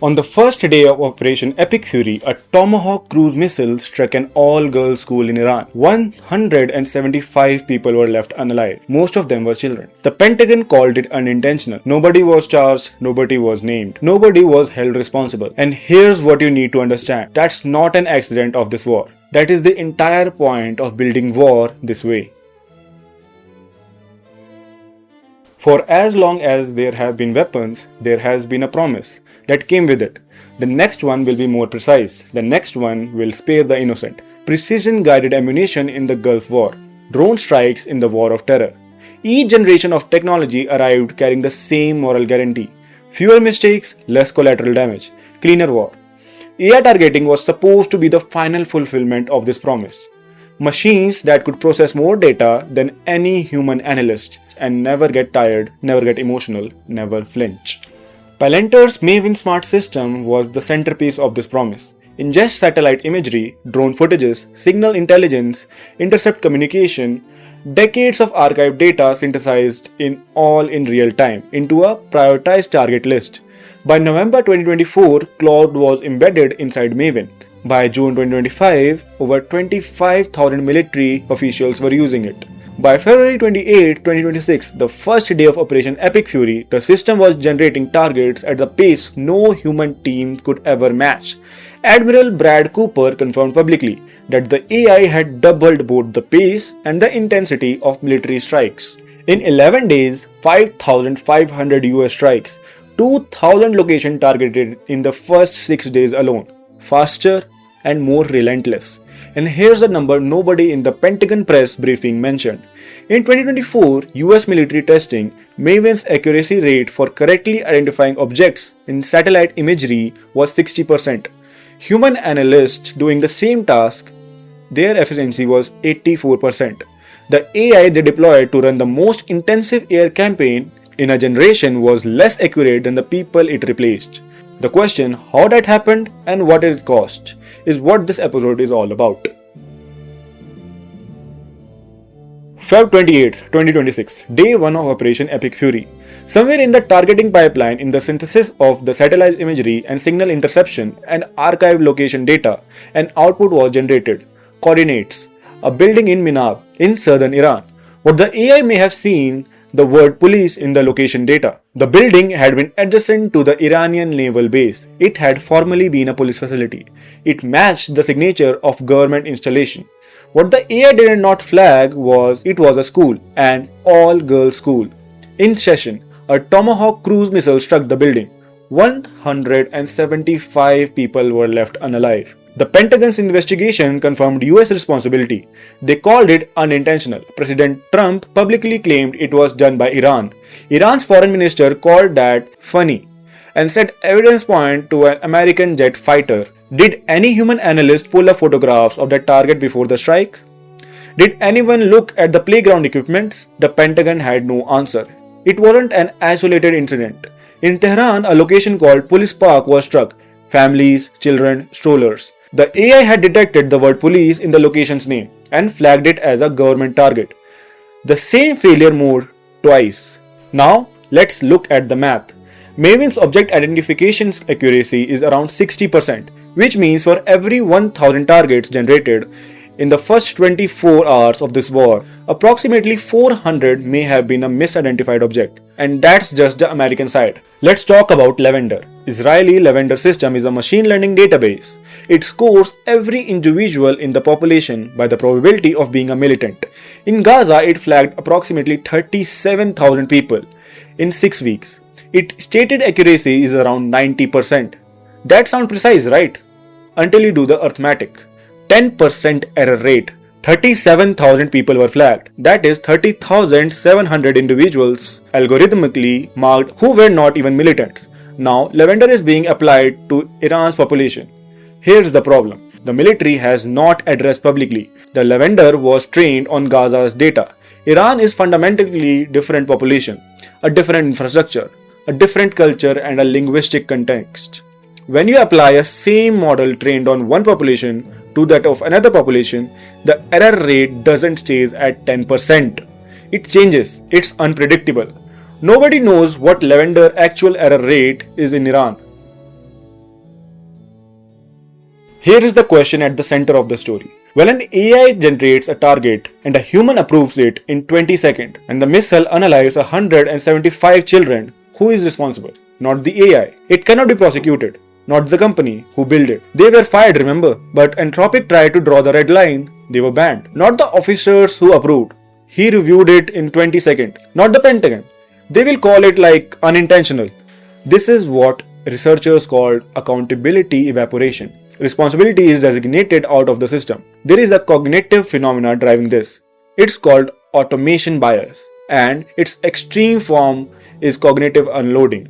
On the first day of Operation Epic Fury, a Tomahawk cruise missile struck an all-girls school in Iran. 175 people were left unalive. Most of them were children. The Pentagon called it unintentional. Nobody was charged, nobody was named, nobody was held responsible. And here's what you need to understand. That's not an accident of this war. That is the entire point of building war this way. For as long as there have been weapons, there has been a promise that came with it. The next one will be more precise. The next one will spare the innocent. Precision-guided ammunition in the Gulf War. Drone strikes in the War of Terror. Each generation of technology arrived carrying the same moral guarantee. Fewer mistakes, less collateral damage. Cleaner war. AI targeting was supposed to be the final fulfillment of this promise. Machines that could process more data than any human analyst and never get tired, never get emotional, never flinch. Palantir's Maven smart system was the centerpiece of this promise. Ingest satellite imagery, drone footages, signal intelligence, intercept communication, decades of archived data synthesized in real time into a prioritized target list. By November 2024, Claude was embedded inside Maven. By June 2025, over 25,000 military officials were using it. By February 28, 2026, the first day of Operation Epic Fury, the system was generating targets at the pace no human team could ever match. Admiral Brad Cooper confirmed publicly that the AI had doubled both the pace and the intensity of military strikes. In 11 days, 5,500 US strikes, 2,000 locations targeted in the first 6 days alone. Faster and more relentless. And here's a number nobody in the Pentagon press briefing mentioned. In 2024, US military testing, Maven's accuracy rate for correctly identifying objects in satellite imagery was 60%. Human analysts doing the same task, their efficiency was 84%. The AI they deployed to run the most intensive air campaign in a generation was less accurate than the people it replaced. The question, how that happened and what it cost, is what this episode is all about. Feb 28, 2026, Day 1 of Operation Epic Fury. Somewhere in the targeting pipeline, in the synthesis of the satellite imagery and signal interception and archived location data, an output was generated. Coordinates. A building in Minab, in southern Iran. What the AI may have seen the word police in the location data. The building had been adjacent to the Iranian naval base. It had formerly been a police facility. It matched the signature of government installation. What the AI did not flag was it was a school, an all-girls school. In session, a Tomahawk cruise missile struck the building. 175 people were left unalive. The Pentagon's investigation confirmed US responsibility. They called it unintentional. President Trump publicly claimed it was done by Iran. Iran's foreign minister called that funny and said evidence point to an American jet fighter. Did any human analyst pull up photographs of the target before the strike? Did anyone look at the playground equipments? The Pentagon had no answer. It wasn't an isolated incident. In Tehran, a location called Police Park was struck. Families, children, strollers. The AI had detected the word police in the location's name and flagged it as a government target. The same failure mode twice. Now, let's look at the math. Maven's object identification accuracy is around 60%, which means for every 1,000 targets generated in the first 24 hours of this war, approximately 400 may have been a misidentified object. And that's just the American side. Let's talk about Lavender. Israeli Lavender system is a machine learning database. It scores every individual in the population by the probability of being a militant. In Gaza, it flagged approximately 37,000 people in 6 weeks. Its stated accuracy is around 90%. That sounds precise, right? Until you do the arithmetic. 10% error rate. 37,000 people were flagged. That is 30,700 individuals algorithmically marked who were not even militants. Now, Lavender is being applied to Iran's population. Here's the problem. The military has not addressed publicly. The Lavender was trained on Gaza's data. Iran is fundamentally different population, a different infrastructure, a different culture and a linguistic context. When you apply a same model trained on one population to that of another population, the error rate doesn't stay at 10%. It changes. It's unpredictable. Nobody knows what Lavender actual error rate is in Iran. Here is the question at the center of the story. When an AI generates a target and a human approves it in 20 seconds and the missile analyzes 175 children, who is responsible? Not the AI. It cannot be prosecuted. Not the company who built it. They were fired, remember? But Anthropic tried to draw the red line. They were banned. Not the officers who approved. He reviewed it in 20 seconds. Not the Pentagon. They will call it like unintentional. This is what researchers call accountability evaporation. Responsibility is designated out of the system. There is a cognitive phenomena driving this. It's called automation bias, and its extreme form is cognitive unloading.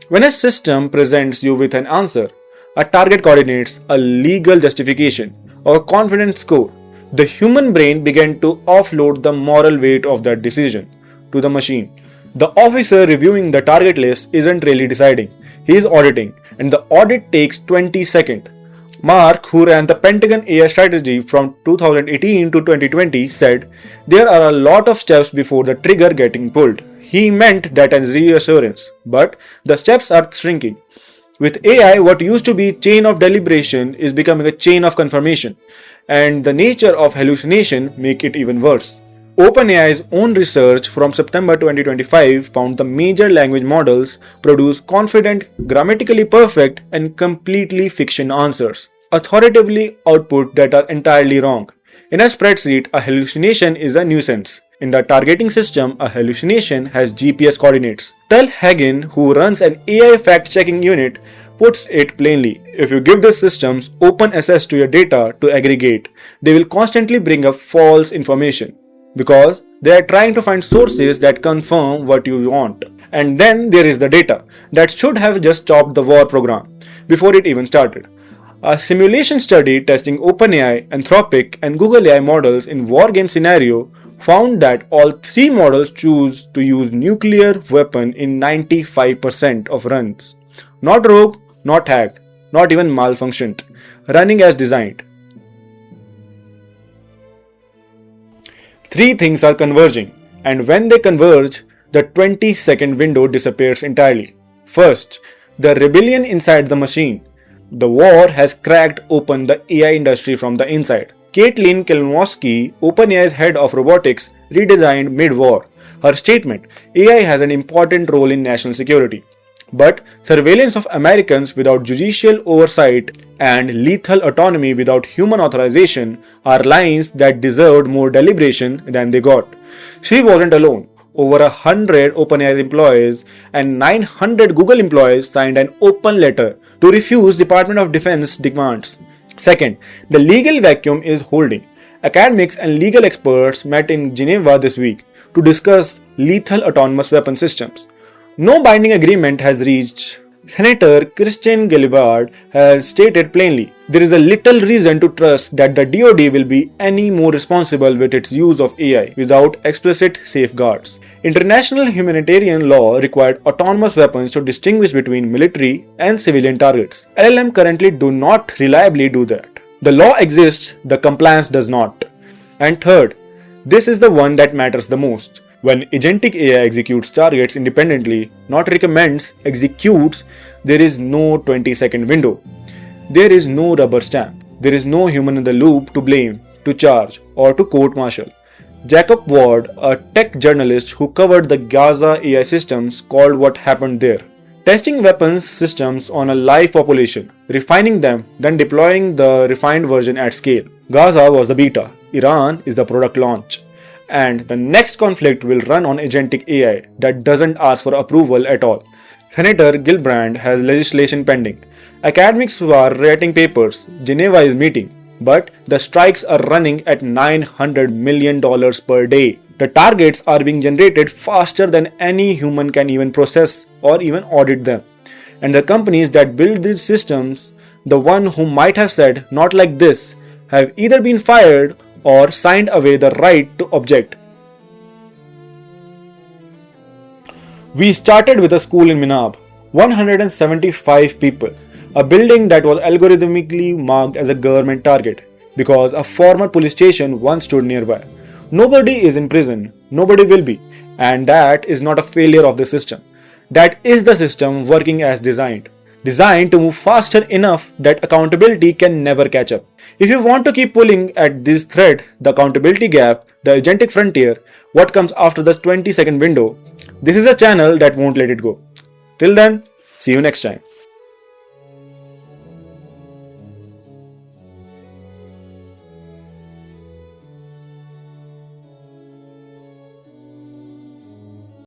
When a system presents you with an answer, a target coordinates, a legal justification, or a confidence score, the human brain began to offload the moral weight of that decision to the machine. The officer reviewing the target list isn't really deciding, he is auditing, and the audit takes 20 seconds. Mark, who ran the Pentagon AI strategy from 2018 to 2020, said, "There are a lot of steps before the trigger getting pulled." He meant that as reassurance, but the steps are shrinking. With AI, what used to be chain of deliberation is becoming a chain of confirmation, and the nature of hallucination make it even worse. OpenAI's own research from September 2025 found the major language models produce confident, grammatically perfect, and completely fiction answers, authoritatively output that are entirely wrong. In a spreadsheet, a hallucination is a nuisance. In the targeting system, a hallucination has GPS coordinates. Tal Hagen, who runs an AI fact-checking unit, puts it plainly. If you give the systems open access to your data to aggregate, they will constantly bring up false information, because they are trying to find sources that confirm what you want. And then there is the data that should have just stopped the war program before it even started. A simulation study testing OpenAI, Anthropic, and Google AI models in war game scenario found that all three models choose to use nuclear weapon in 95% of runs. Not rogue, not hacked, not even malfunctioned, running as designed. Three things are converging, and when they converge, the 20-second window disappears entirely. First, the rebellion inside the machine. The war has cracked open the AI industry from the inside. Kalinowski, OpenAI's head of robotics, redesigned mid-war. Her statement, "AI has an important role in national security, but surveillance of Americans without judicial oversight and lethal autonomy without human authorization are lines that deserved more deliberation than they got." She wasn't alone. Over 100 OpenAI employees and 900 Google employees signed an open letter to refuse Department of Defense demands. Second, the legal vacuum is holding. Academics and legal experts met in Geneva this week to discuss lethal autonomous weapon systems. No binding agreement has reached. Senator Christian Gillibrand has stated plainly, there is a little reason to trust that the DoD will be any more responsible with its use of AI without explicit safeguards. International humanitarian law required autonomous weapons to distinguish between military and civilian targets. LLM currently do not reliably do that. The law exists, the compliance does not. And third, this is the one that matters the most. When agentic AI executes targets independently, not recommends, executes, there is no 20-second window. There is no rubber stamp. There is no human in the loop to blame, to charge, or to court-martial. Jacob Ward, a tech journalist who covered the Gaza AI systems, called what happened there. Testing weapons systems on a live population, refining them, then deploying the refined version at scale. Gaza was the beta. Iran is the product launch. And the next conflict will run on agentic AI that doesn't ask for approval at all. Senator Gillibrand has legislation pending. Academics are writing papers. Geneva is meeting. But the strikes are running at $900 million per day. The targets are being generated faster than any human can even process or even audit them. And the companies that build these systems, the one who might have said not like this, have either been fired or signed away the right to object. We started with a school in Minab, 175 people, a building that was algorithmically marked as a government target because a former police station once stood nearby. Nobody is in prison, nobody will be, and that is not a failure of the system. That is the system working as designed. designed to move faster enough that accountability can never catch up. If you want to keep pulling at this thread, the accountability gap, the agentic frontier, what comes after the 20-second window, this is a channel that won't let it go. Till then, see you next time.